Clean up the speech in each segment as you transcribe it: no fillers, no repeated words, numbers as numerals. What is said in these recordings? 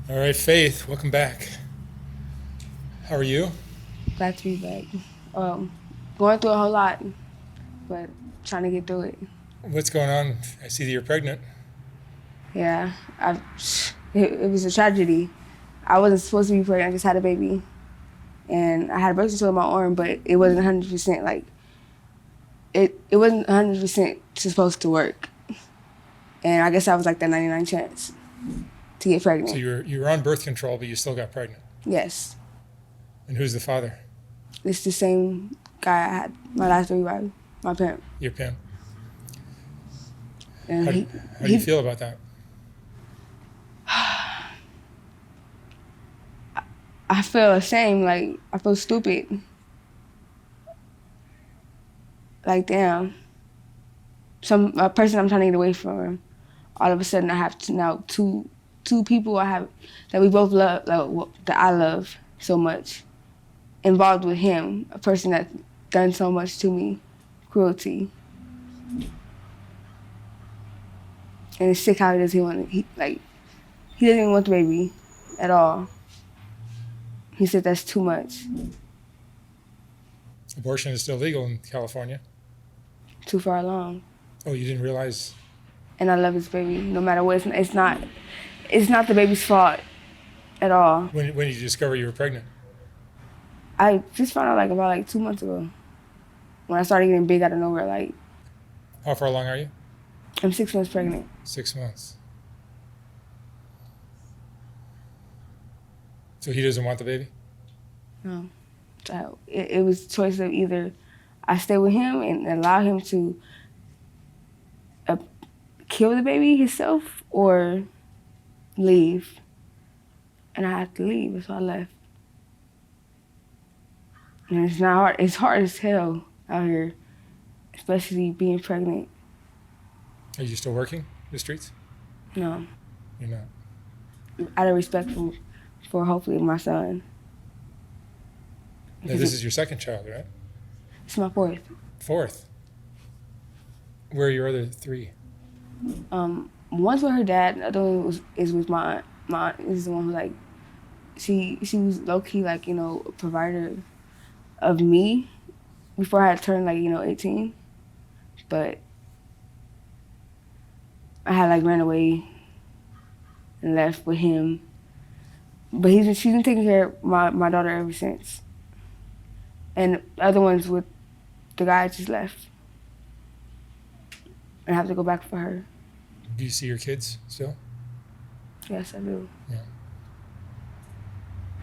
All right, Faith, welcome back. How are you? Glad to be back. Um, Going through a whole lot, but trying to get through it. What's going on? I see that you're pregnant. Yeah, it was a tragedy. I wasn't supposed to be pregnant. I just had a baby, and I had a birth control in my arm, but it wasn't 100% like it wasn't 100% supposed to work. And I guess I was like that 99 chance to get So pregnant. you're on birth control, but you still got pregnant. Yes, And who's the father? it's the same guy I had my last baby by, my parent, Your pimp. and How do, he how do you he feel about that? I feel ashamed, like I feel stupid. Like damn, a person I'm trying to get away from. All of a sudden, I have now two people I have that we both love, that I love so much, involved with him, a person that done so much to me, cruelty, and it's sick how he doesn't want he doesn't even want the baby at all. He said that's too much, Abortion is still legal in California. too far along, Oh, you didn't realize? and I love his baby no matter what. It's not the baby's fault at all. When did you discover you were pregnant? I just found out about 2 months ago when I started getting big out of nowhere. Like How far along are you? I'm 6 months pregnant. 6 months. So he doesn't want the baby? No, so it was a choice of either I stay with him and allow him to uh, kill the baby himself or leave, and I had to leave, so I left. And it's not hard. It's hard as hell out here, especially being pregnant. Are you still working the streets? No, You're not. out of respect for hopefully my son. Now, this is your second child, right? It's my fourth. Fourth. Where are your other three? One's with her dad. The other one is with my aunt. My aunt is the one who she was low key a provider of me before I had turned 18. But I had ran away and left with him. But she's been taking care of my daughter ever since. And the other one's with the guy I just left. And I have to go back for her. Do you see your kids still? Yes, I do. Yeah.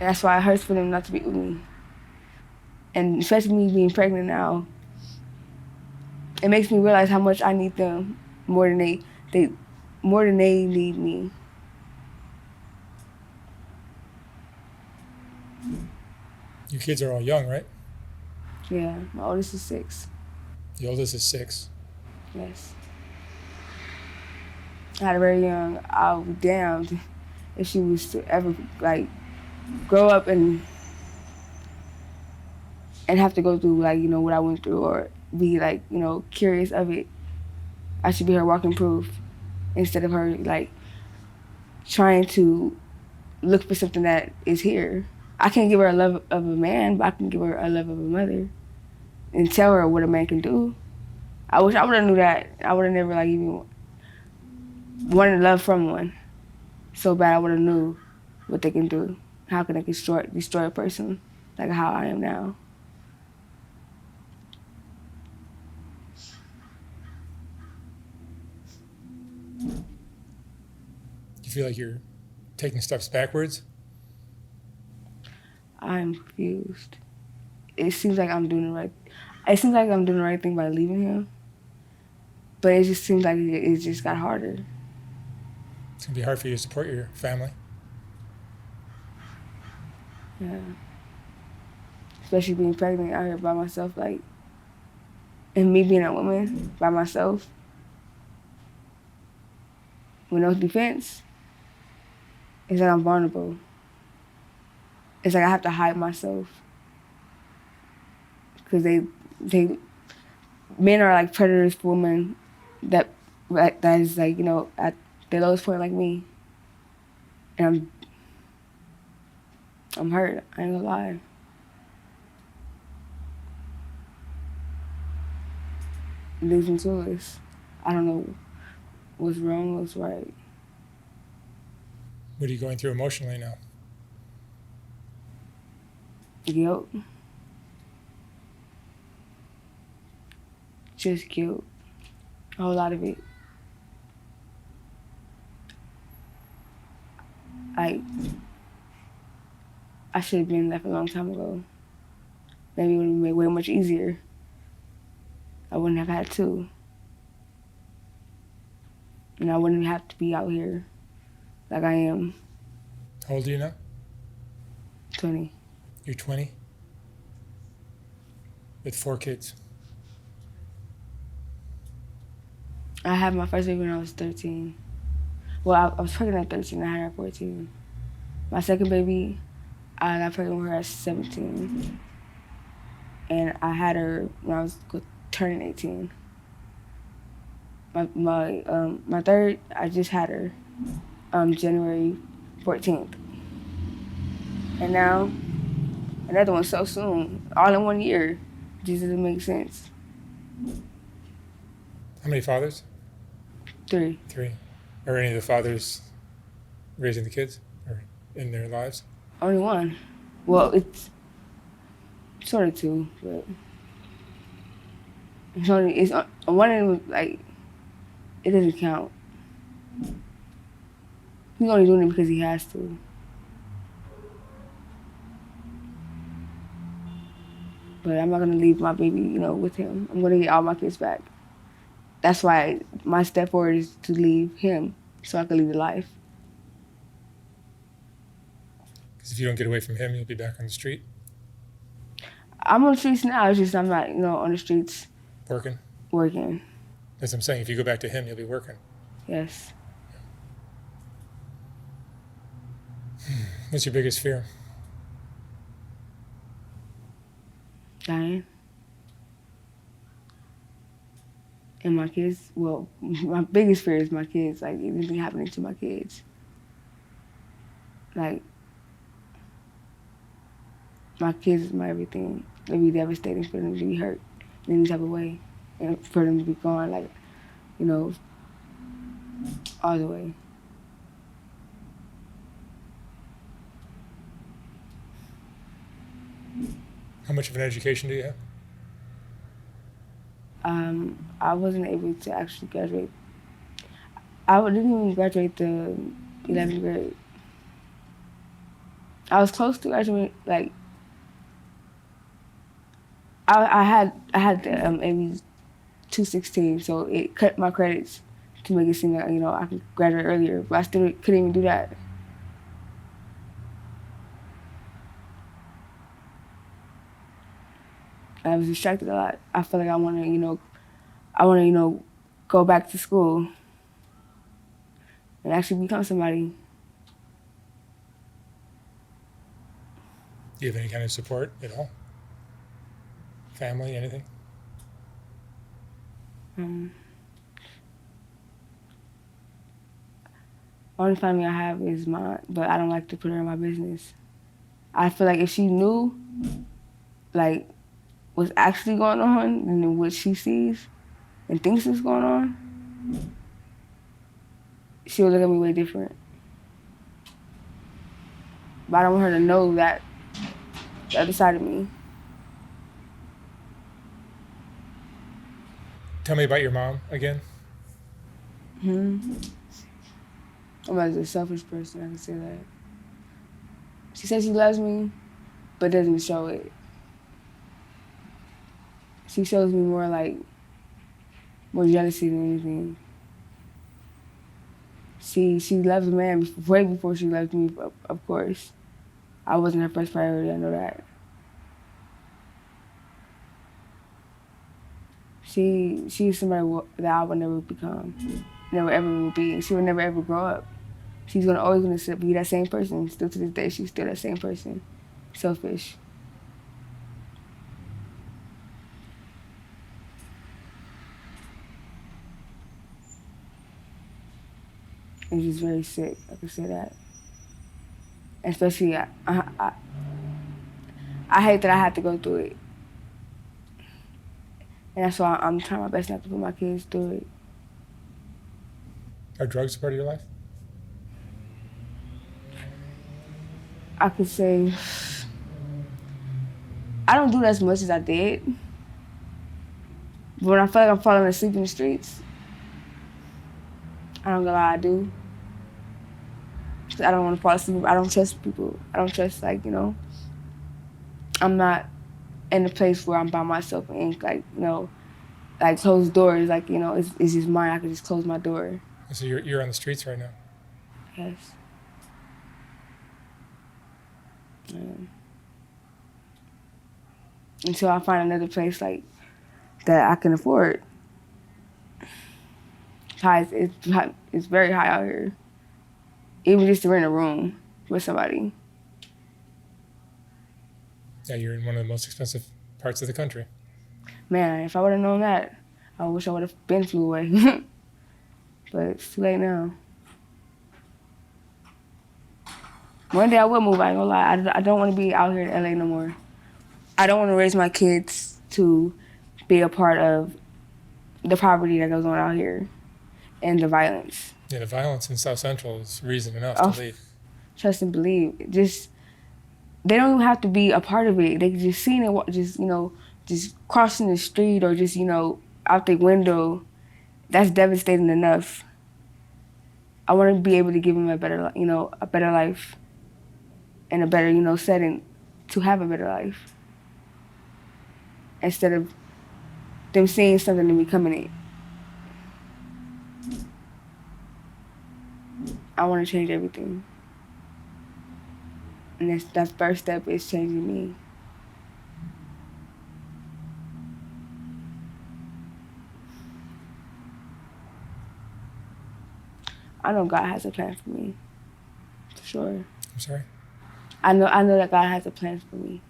And that's why it hurts for them not to be with me. And especially me being pregnant now, it makes me realize how much I need them more than they need me. Your kids are all young, right? Yeah, my oldest is 6. The oldest is 6. Yes. I had her very young. I would be damned if she was to ever grow up and have to go through what I went through or be curious of it. I should be her walking proof instead of her trying to look for something that is here. I can't give her a love of a man, but I can give her a love of a mother and tell her what a man can do. I wish I would have knew that. I would have never even wanted love from one so bad. I would have knew what they can do. How can they destroy a person like how I am now? You feel like you're taking steps backwards? I'm confused. It seems like I'm doing the right. It seems like I'm doing the right thing by leaving him, but it just seems like it just got harder. It's going to be hard for you to support your family. Yeah. Especially being pregnant out here by myself, and me being a woman by myself with no defense. It's like I'm vulnerable. It's like I have to hide myself because they men are like predators for women that is at the lowest point like me, and I'm hurt. I ain't gonna lie. It leaves me clueless. I don't know what's wrong, what's right. What are you going through emotionally now? Guilt. Just guilt. A whole lot of it. Like, I should have been left a long time ago. Maybe it would have been way much easier. I wouldn't have had to. And I wouldn't have to be out here like I am. How old are you now? 20. You're 20? With 4 kids. I had my first baby when I was 13. Well, I was pregnant at 13. I had her at 14. My second baby, I got pregnant with her at 17. And I had her when I was turning 18. My third, I just had her January 14th. And now, another one so soon, all in 1 year. Just doesn't make sense. How many fathers? 3. 3. Are any of the fathers raising the kids or in their lives? Only one. Well, it's sort of 2, but it's one of them, like, it doesn't count. He's only doing it because he has to. But I'm not gonna leave my baby, with him. I'm gonna get all my kids back. That's why my step forward is to leave him so I can lead a life. Because if you don't get away from him, you'll be back on the street. I'm on the streets now. It's just I'm not, on the streets Working. That's what I'm saying. If you go back to him, you'll be working. Yes. What's your biggest fear? Dying. And my kids, well, my biggest fear is my kids, like anything happening to my kids. Like, my kids is my everything. It'd be devastating for them to be hurt in any type of way. And for them to be gone, like, all the way. How much of an education do you have? I wasn't able to actually graduate. I didn't even graduate the 11th grade. I was close to graduating, like, I had the maybe 216, so it cut my credits to make it seem like, I could graduate earlier, but I still couldn't even do that. I was distracted a lot. I feel like I want to, go back to school and actually become somebody. Do you have any kind of support at all? Family, anything? Only family I have is mine, but I don't like to put her in my business. I feel like if she knew, like, what's actually going on and what she sees and thinks is going on, she would look at me way different. But I don't want her to know that the other side of me. Tell me about your mom again. I'm a selfish person, I can say that. She says she loves me, but doesn't show it. She shows me more jealousy than anything. She loves a man way before she loved me, of course. I wasn't her first priority, I know that. She's somebody that I would never become, never ever will be. She will never ever grow up. She's always gonna be that same person. Still to this day, she's still that same person. Selfish. And she's very sick, I can say that. especially I hate that I have to go through it, and that's why I'm trying my best not to put my kids through it. Are drugs a part of your life? I could say I don't do it as much as I did, but when I feel like I'm falling asleep in the streets, I don't gonna lie, I do. 'Cause I don't want to fall asleep. I don't trust people. I don't trust, like, I'm not in a place where I'm by myself and, like, like closed doors. Like, it's just mine. I can just close my door. So you're on the streets right now. Yes. Until I find another place, like, that I can afford. It's very high out here. Even just to rent a room with somebody. Yeah, you're in one of the most expensive parts of the country. Man, if I would have known that, I wish I would have been flew away. But it's too late now. One day I will move, I ain't gonna lie. I don't want to be out here in LA no more. I don't want to raise my kids to be a part of the poverty that goes on out here and the violence. Yeah, the violence in South Central is reason enough to leave. Trust and believe. They don't even have to be a part of it. They can just see it, just crossing the street or just, out the window. That's devastating enough. I want to be able to give them a better life and a better, setting to have a better life. Instead of them seeing something and becoming it. I want to change everything. And that first step is changing me. I know God has a plan for me. For sure. I'm sorry? I know that God has a plan for me.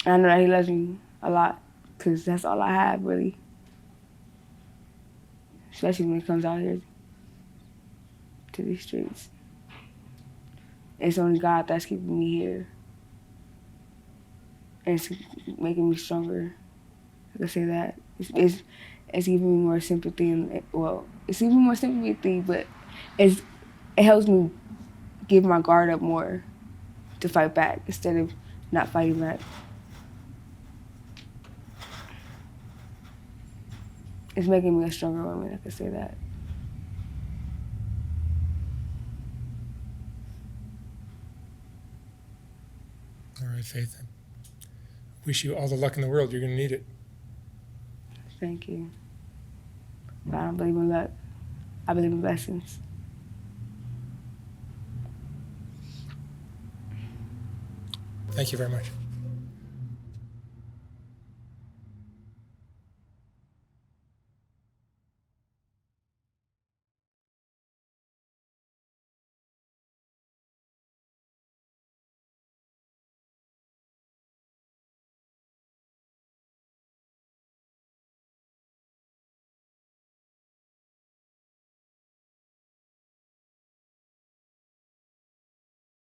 And I know that He loves me a lot, because that's all I have, really. Especially when it comes out here to these streets. It's only God that's keeping me here. And it's making me stronger. I can say that. It's giving me more sympathy, it's giving me more sympathy, but it helps me give my guard up more to fight back instead of not fighting back. It's making me a stronger woman, I can say that. All right, Faith. Wish you all the luck in the world. You're going to need it. Thank you. But I don't believe in luck. I believe in blessings. Thank you very much.